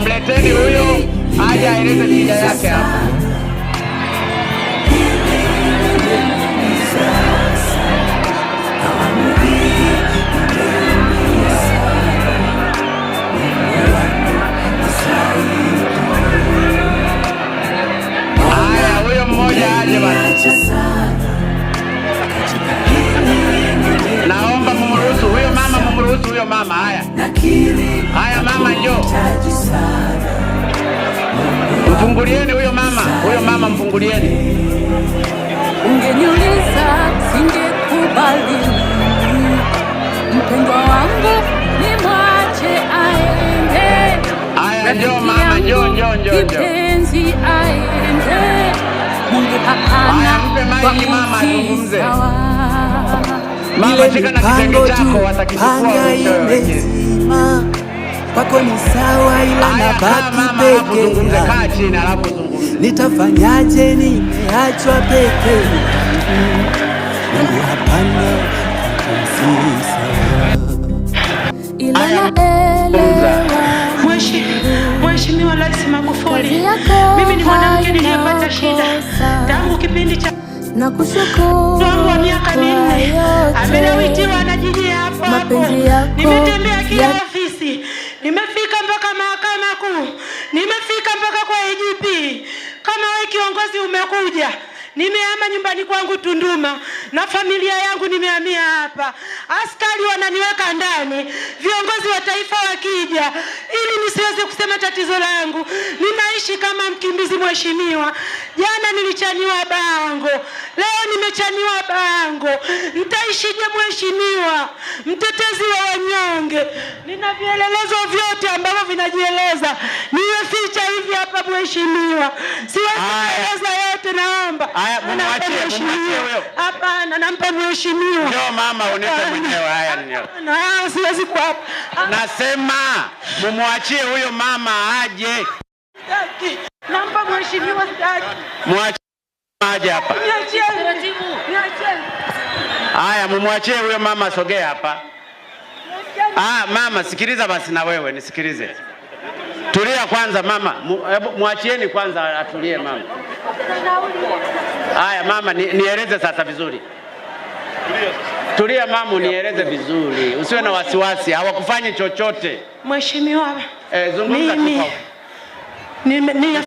mleteni huyo aje aeleze shida yake hapa. Haya, huyo mmoja aje basi. Naomba mumruhusu huyo mama, mumruhusu huyo mama. Haya mama, njoo. Mfungulieni huyo mama mfungulieni. Ungeniuliza singekubali, mpendwa wangu nimwache aende. Haya njoo mama, njoo. Kipenzi aende, Mungu hapana. Mpe maiki mama azungumze. Ile mipango panga imezima, kwako ni sawa ila nabaki peke yangu. Nitafanyaje nimeachwa peke yangu? Mungu hapana, si sawa. Mheshimiwa Rais Magufuli, mimi ni mwanamke niliyepata shida tangu kipindi cha nakushukuru wa miaka 4. Amenawitiwa na jiji hapo. Nimetembea kila ofisi, nimefika mpaka mahakama kuu, nimefika mpaka kwa IGP. Kama wewe kiongozi umekuja, nimehama nyumbani kwangu Tunduma na familia yangu nimehamia hapa. Askari wananiweka ndani, viongozi wa taifa wakija, ili nisiweze kusema tatizo langu. Ninaishi kama mkimbizi mheshimiwa. Jana nilichaniwa bango, leo nimechaniwa bango. Nitaishije mheshimiwa, mtetezi wa wanyonge? Nina vielelezo vyote ambavyo vinajieleza. Nimeficha hivi hapa mheshimiwa. Siwezi kueleza yote, naomba. Haya, mumwachie huyo. Hapana, nampa mheshimiwa. Njoo mama, unipe mwenyewe. Haya na siwezi kwa hapa. Nasema mumwachie huyo mama aje. Nampa mheshimiwa staki. Mwachie aje hapa. Niachie. Haya, mumwachie huyo mama, sogea hapa. Mama sikiliza basi, na wewe nisikilize. Tulia kwanza mama. Hebu mwachieni kwanza atulie mama. Haya mama, nieleze sasa vizuri. Tulia mama, nieleze vizuri. Usiwe na wasiwasi, hawakufanyi chochote. Mheshimiwa, zungumza tu.